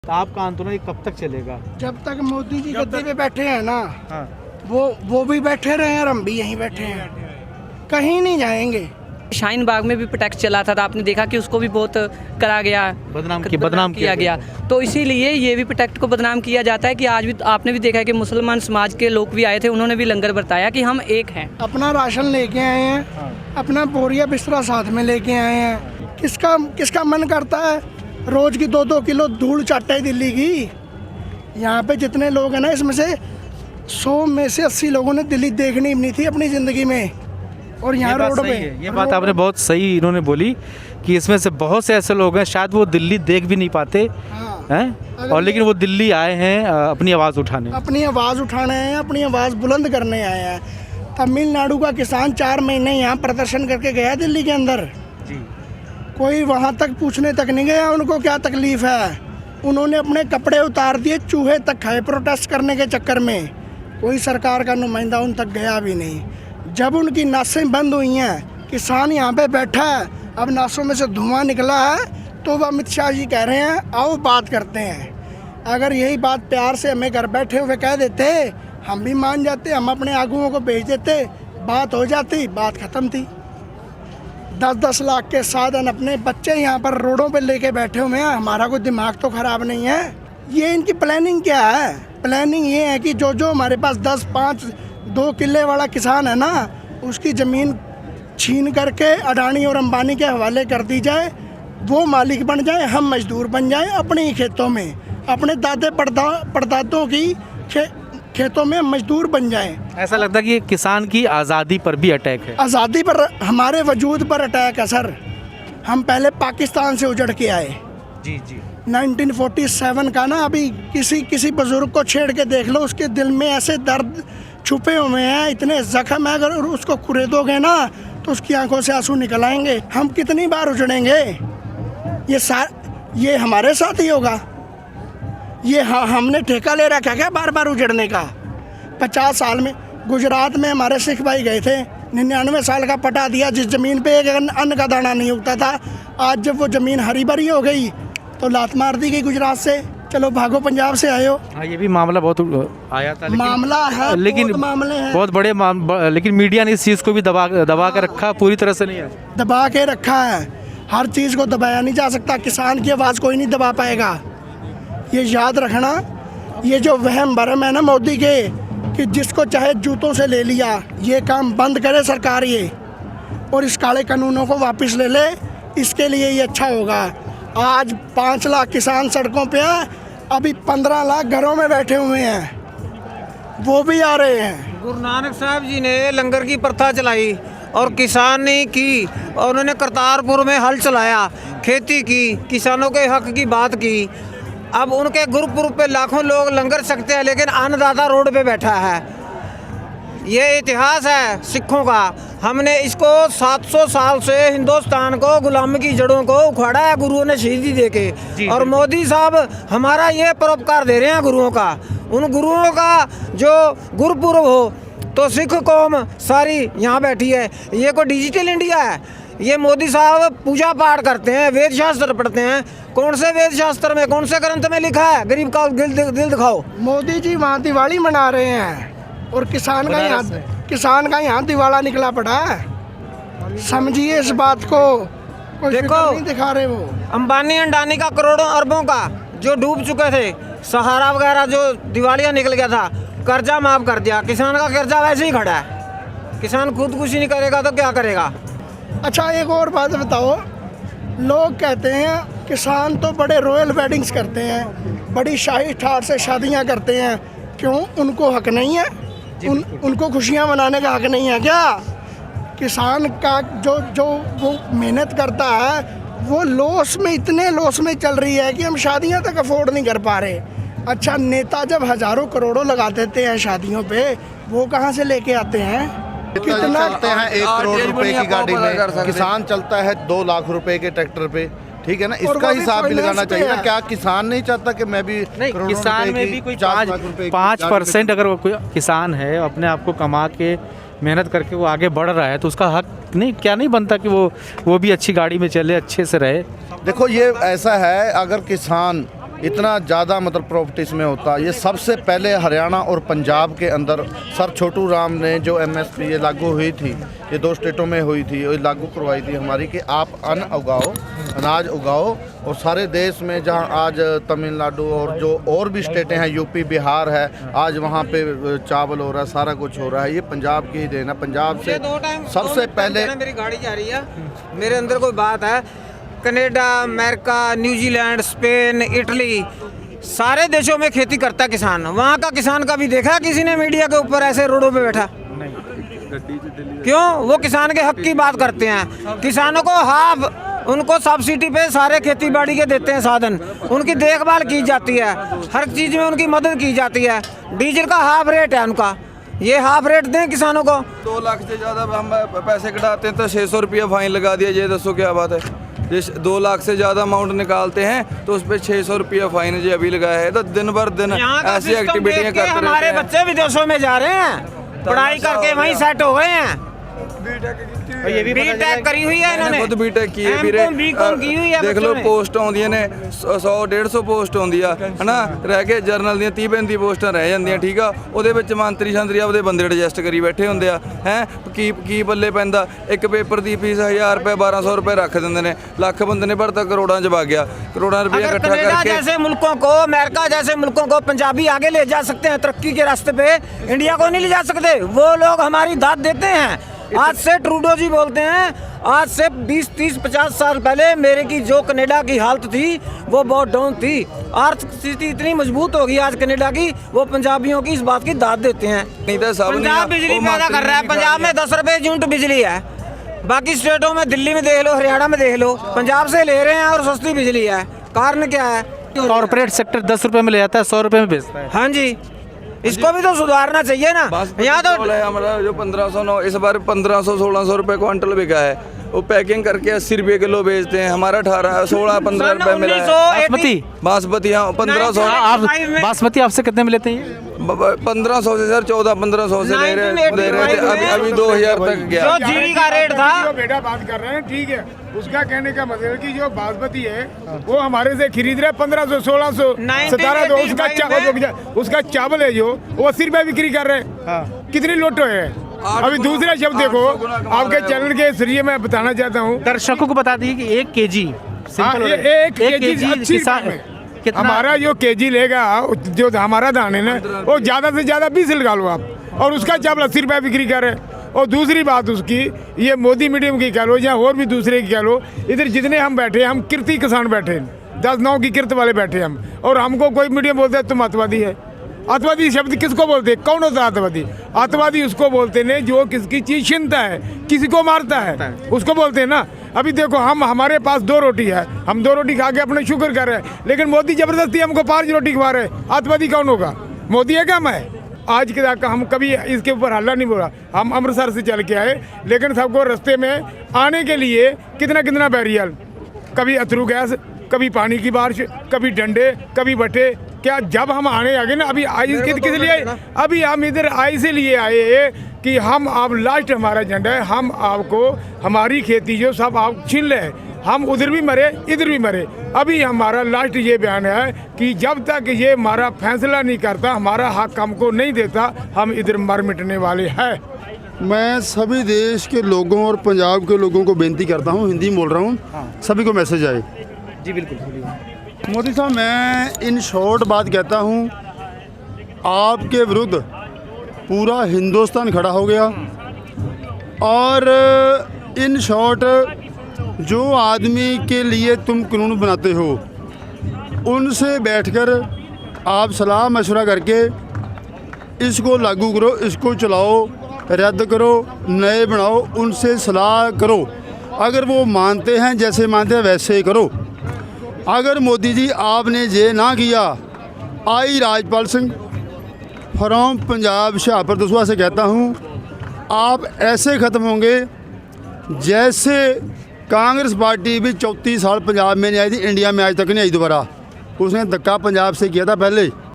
तो आपका आंदोलन ये कब तक चलेगा? जब तक मोदी जी गद्दी पे बैठे हैं ना, हाँ। वो भी बैठे रहे और हम भी यहीं बैठे हैं, कहीं नहीं जाएंगे। शाहीन बाग में भी प्रोटेक्ट चला था, तो आपने देखा कि उसको भी बहुत करा गया, बदनाम किया गया। तो इसीलिए ये भी प्रोटेक्ट को बदनाम किया जाता है कि आज भी आपने भी देखा है कि मुसलमान समाज के लोग भी आए थे, उन्होंने भी लंगर बरताया कि हम एक हैं। अपना राशन लेके आए हैं, अपना बोरिया बिस्तरा साथ में लेके आए हैं। किसका मन करता है रोज की 2-2 किलो धूल चाटे दिल्ली की? यहाँ पे जितने लोग हैं ना, इसमें से 100 में से 80 लोगों ने दिल्ली देखनी नहीं थी अपनी ज़िंदगी में। और यहाँ रोड पे ये बात आपने बहुत सही इन्होंने बोली कि इसमें से बहुत से ऐसे लोग हैं शायद वो दिल्ली देख भी नहीं पाते हैं, और लेकिन वो दिल्ली आए हैं अपनी आवाज़ उठाने आए हैं, अपनी आवाज़ बुलंद करने आए हैं। तमिलनाडु का किसान 4 महीने यहाँ प्रदर्शन करके गया दिल्ली के अंदर जी। कोई वहाँ तक पूछने तक नहीं गया उनको क्या तकलीफ़ है। उन्होंने अपने कपड़े उतार दिए, चूहे तक खाए प्रोटेस्ट करने के चक्कर में। कोई सरकार का नुमाइंदा उन तक गया भी नहीं। जब उनकी नासें बंद हुई हैं, किसान यहाँ पे बैठा है, अब नासों में से धुआं निकला है, तो वह अमित शाह जी कह रहे हैं आओ बात करते हैं। अगर यही बात प्यार से हमें घर बैठे हुए कह देते, हम भी मान जाते, हम अपने आगुओं को भेज देते, बात हो जाती, बात ख़त्म थी। 10-10 लाख के साधन, अपने बच्चे यहाँ पर रोडों पे लेके बैठे हुए हैं। हमारा कोई दिमाग तो ख़राब नहीं है। ये इनकी प्लानिंग क्या है? प्लानिंग ये है कि जो हमारे पास 2 किले वाला किसान है ना, उसकी ज़मीन छीन करके अडानी और अंबानी के हवाले कर दी जाए, वो मालिक बन जाए, हम मजदूर बन जाए अपने ही खेतों में, अपने दादे परदादों की खेतों में मजदूर बन जाएं। ऐसा लगता है कि किसान की आज़ादी पर भी अटैक है। आज़ादी पर, हमारे वजूद पर अटैक है सर। हम पहले पाकिस्तान से उजड़ के आए। जी जी। 1947 का ना, अभी किसी बुजुर्ग को छेड़ के देख लो, उसके दिल में ऐसे दर्द छुपे हुए हैं, इतने जख्म है, अगर उसको कुरेदोगे ना तो उसकी आंखों से आंसू निकल आएंगे। हम कितनी बार उजड़ेंगे? ये हमारे साथ ही होगा। ये हमने ठेका ले रखा क्या बार बार उजड़ने का? 50 साल में गुजरात में हमारे सिख भाई गए थे, 99 साल का पटा दिया, जिस ज़मीन पे एक अन्न का दाना नहीं उगता था। आज जब वो ज़मीन हरी भरी हो गई तो लात मार दी गई गुजरात से, चलो भागो पंजाब से आए हो। हाँ, ये भी मामला बहुत आया था, मामला है, लेकिन मामले हैं बहुत बड़े लेकिन मीडिया ने इस चीज़ को भी दबा कर रखा, पूरी तरह से नहीं है, दबा के रखा है। हर चीज़ को दबाया नहीं जा सकता, किसान की आवाज़ कोई नहीं दबा पाएगा। ये याद रखना, ये जो वहम भरम है ना मोदी के कि जिसको चाहे जूतों से ले लिया, ये काम बंद करे सरकार ये, और इस काले कानूनों को वापस ले ले, इसके लिए ये अच्छा होगा। आज 5 लाख किसान सड़कों पे हैं, अभी 15 लाख घरों में बैठे हुए हैं, वो भी आ रहे हैं। गुरु नानक साहब जी ने लंगर की प्रथा चलाई और किसान ने की, और उन्होंने करतारपुर में हल चलाया, खेती की, किसानों के हक की बात की। अब उनके गुरुपुरब पे लाखों लोग लंगर सकते हैं, लेकिन अन्नदाता रोड पे बैठा है। ये इतिहास है सिखों का। हमने इसको 700 साल से हिंदुस्तान को गुलामी की जड़ों को उखाड़ा है गुरुओं ने शहीदी देके, और मोदी साहब हमारा ये परोपकार दे रहे हैं गुरुओं का। उन गुरुओं का जो गुरुपुरब हो तो सिख कौम सारी यहाँ बैठी है। ये कोई डिजिटल इंडिया है? ये मोदी साहब पूजा पाठ करते हैं, वेद शास्त्र पढ़ते हैं। कौन से वेद शास्त्र में, कौन से ग्रंथ में लिखा है गरीब का दिल दिखाओ? मोदी जी वहाँ दिवाली मना रहे हैं और किसान का यहाँ दिवाला निकला पड़ा है। समझिए इस बात को, कोई देखो नहीं दिखा रहे वो। अंबानी अंडानी का करोड़ों अरबों का जो डूब चुके थे, सहारा वगैरह जो दिवालिया निकल गया था, कर्जा माफ कर दिया। किसान का कर्जा वैसे ही खड़ा है, किसान खुदकुशी नहीं करेगा तो क्या करेगा? अच्छा, एक और बात बताओ, लोग कहते हैं किसान तो बड़े रॉयल वेडिंग्स करते हैं, बड़ी शाही ठाट से शादियां करते हैं, क्यों? उनको हक नहीं है? उनको खुशियां मनाने का हक नहीं है क्या? किसान का जो वो मेहनत करता है, वो लॉस में, इतने लॉस में चल रही है कि हम शादियां तक अफोर्ड नहीं कर पा रहे। अच्छा, नेता जब हज़ारों करोड़ों लगा देते हैं शादियों पे, वो कहाँ से लेके आते हैं? कितना चलते हैं 1 करोड़ रुपए की गाड़ी में, किसान चलता है 2 लाख रुपए के ट्रैक्टर पे, ठीक है ना? इसका हिसाब भी लगाना चाहिए ना। क्या किसान नहीं चाहता कि मैं भी नहीं, किसान में भी कोई 5% अगर कोई किसान है अपने आप को कमा के मेहनत करके वो आगे बढ़ रहा है, तो उसका हक नहीं, क्या नहीं बनता कि वो भी अच्छी गाड़ी में चले, अच्छे से रहे? देखो, ये ऐसा है, अगर किसान इतना ज़्यादा मतलब प्रॉपर्टी इसमें होता। ये सबसे पहले हरियाणा और पंजाब के अंदर सर छोटू राम ने जो MSP ये लागू हुई थी, ये 2 स्टेटों में हुई थी, ये लागू करवाई थी हमारी कि आप अन्न उगाओ, अनाज उगाओ। और सारे देश में जहाँ आज तमिलनाडु और जो और भी स्टेटें हैं, यूपी बिहार है, आज वहाँ पे चावल हो रहा है, सारा कुछ हो रहा है, ये पंजाब की ही देन है। पंजाब से सबसे पहले मेरी गाड़ी जा रही है, मेरे अंदर कोई बात है, Canada, America, New Zealand, Spain, Italy, सारे देशों में खेती करता है किसान। वहाँ का किसान कभी देखा किसी ने मीडिया के ऊपर ऐसे रोडों पे बैठा? क्यों? वो किसान के हक की बात करते हैं। किसानों को हाफ उनको सब्सिडी पे सारे खेती बाड़ी के देते हैं साधन, उनकी देखभाल की जाती है, हर चीज़ में उनकी मदद की जाती है। डीजल का हाफ रेट है उनका, ये हाफ रेट दें किसानों को। 2 लाख से ज़्यादा हम पैसे कटाते हैं तो 600 रुपया फाइन लगा दिया। ये दसो क्या बात है? जिस 2 लाख से ज़्यादा अमाउंट निकालते हैं तो उस पर 600 रुपया फाइन जो अभी लगाया है। तो दिन भर दिन ऐसी एक्टिविटियाँ करते हमारे रहते हैं। बच्चे विदेशों में जा रहे हैं, पढ़ाई करके वहीं सेट हो गए हैं। बीटेक करी हुई है इन्होंने, खुद बीटेक की है ਵੀਰੇ। देख लो पोस्ट ਆਉਂਦੀਆਂ ਨੇ 100-150 पोस्ट ਆਉਂਦੀ ਆ ਹਨਾ, ਰਹਿ ਕੇ ਜਰਨਲ ਦੀਆਂ 30-35 ਪੋਸਟਾਂ ਰਹਿ ਜਾਂਦੀਆਂ। ਠੀਕ ਆ, ਉਹਦੇ ਵਿੱਚ ਮੰਤਰੀ ਸ਼ੰਤਰੀ ਆਪਦੇ ਬੰਦੇ ਐਡਜਸਟ ਕਰੀ ਬੈਠੇ ਹੁੰਦੇ ਆ ਹੈ। ਕੀ ਬੱਲੇ ਪੈਂਦਾ? ਇੱਕ ਪੇਪਰ ਦੀ ਫੀਸ 1000 रुपये 1200 रुपये रख देंगे ने, ਲੱਖ ਬੰਦੇ ਨੇ ਭਰਤਾ, ਕਰੋੜਾਂ ਚ ਵਗ ਗਿਆ। ਕਰੋੜਾਂ रुपया इकट्ठा करके जैसे मुल्कों को, अमेरिका जैसे मुल्कों को पंजाबी आगे ले जा सकते हैं तरक्की के रास्ते पे, इंडिया को नहीं ले जा सकते। वो लोग हमारी दाद देते हैं। आज से ट्रूडो जी बोलते हैं, आज से 20-30-50 साल पहले मेरे की जो कनाडा की हालत थी वो बहुत डाउन थी। आर्थिक स्थिति इतनी मजबूत होगी आज कनाडा की, वो पंजाबियों की इस बात की दाद देते हैं। नहीं तो सब पंजाब बिजली पैदा कर रहा है, पंजाब में 10 रुपए यूनिट बिजली है। बाकी स्टेटों में, दिल्ली में देख लो, हरियाणा में देख लो, पंजाब से ले रहे हैं और सस्ती बिजली है। कारण क्या है? कॉर्पोरेट सेक्टर 10 रुपये में ले जाता है, 100 रुपये में बेचता है। हाँ जी, इसको भी तो सुधारना चाहिए ना। यहाँ तो हमारा जो 1500 इस बार 1500-1600 रुपये क्वांटल बिका है, वो पैकिंग करके 80 रुपये किलो बेचते हैं। हमारा 16-15 रुपये मिला है। बासमती हाँ 1500। आप बासमती आपसे कितने में लेते हैं? 1500 से सर 14-1500 से ले रहे थे। अभी 2000 तक गया। जो जीरी का रेट था, जो बेटा बात कर रहे हैं ठीक है, उसका कहने का मतलब कि जो बासमती है वो हमारे से खरीद रहे 1500, 1600, 1700। उसका चावल है जो वो 80 रुपये बिक्री कर रहे हैं। कितनी लोटो है? अभी दूसरा शब्द देखो, आपके चैनल के जरिए मैं बताना चाहता हूँ, दर्शकों को बता दी कि 1 केजी एक केजी अच्छी हमारा जो केजी लेगा, जो हमारा धान है ना, वो ज़्यादा से ज़्यादा 20 लगा लो आप, और उसका चावल 80 रुपये बिक्री कर रहे हैं। और दूसरी बात उसकी, ये मोदी मीडियम की कह लो या और भी दूसरे की कह लो, इधर जितने हम बैठे, हम किरती किसान बैठे, 10-9 की किरत वाले बैठे हम, और हमको कोई मीडियम बोलते हैं तुम अतवादी है। अतवादी शब्द किसको बोलते हैं? कौन होता है अतवादी? अतवादी उसको बोलते हैं जो किसकी चीज छीनता है, किसी को मारता है, उसको बोलते हैं ना। अभी देखो, हमारे पास 2 रोटी है, हम 2 रोटी खा के अपने शुक्र कर रहे हैं, लेकिन मोदी जबरदस्ती हमको 5 रोटी खवा रहे। अतवादी कौन होगा? मोदी है क्या? मैं आज के तक हम कभी इसके ऊपर हल्ला नहीं बोला। हम अमृतसर से चल के आए, लेकिन सबको रास्ते में आने के लिए कितना बैरियल, कभी अथरू गैस, कभी पानी की बारिश, कभी डंडे, कभी बटे। क्या जब हम आने आ गए ना, अभी आई किस लिए? अभी हम इधर आई से लिए आए कि हम आप लास्ट हमारा एजेंडा है, हम आपको हमारी खेती जो सब आप छीन ले, हम उधर भी मरे इधर भी मरे। अभी हमारा लास्ट ये बयान है कि जब तक ये हमारा फैसला नहीं करता, हमारा हक हमको नहीं देता, हम इधर मर मिटने वाले हैं। मैं सभी देश के लोगों और पंजाब के लोगों को बेनती करता हूँ, हिंदी में बोल रहा हूँ, सभी को मैसेज आए। जी बिल्कुल। मोदी साहब, मैं इन शॉर्ट बात कहता हूँ, आपके विरुद्ध पूरा हिंदुस्तान खड़ा हो गया। और इन शॉर्ट जो आदमी के लिए तुम कानून बनाते हो, उनसे बैठकर आप सलाह मशवरा करके इसको लागू करो, इसको चलाओ, रद्द करो, नए बनाओ, उनसे सलाह करो। अगर वो मानते हैं, जैसे मानते हैं वैसे ही करो। अगर मोदी जी आपने ये ना किया, आई राजपाल सिंह फ्रॉम पंजाब शाहपुर दसूहा से कहता हूँ, आप ऐसे ख़त्म होंगे जैसे कांग्रेस पार्टी भी 34 साल पंजाब में नहीं आई थी, इंडिया में आज तक नहीं आई दोबारा। उसने धक्का पंजाब से किया था पहले।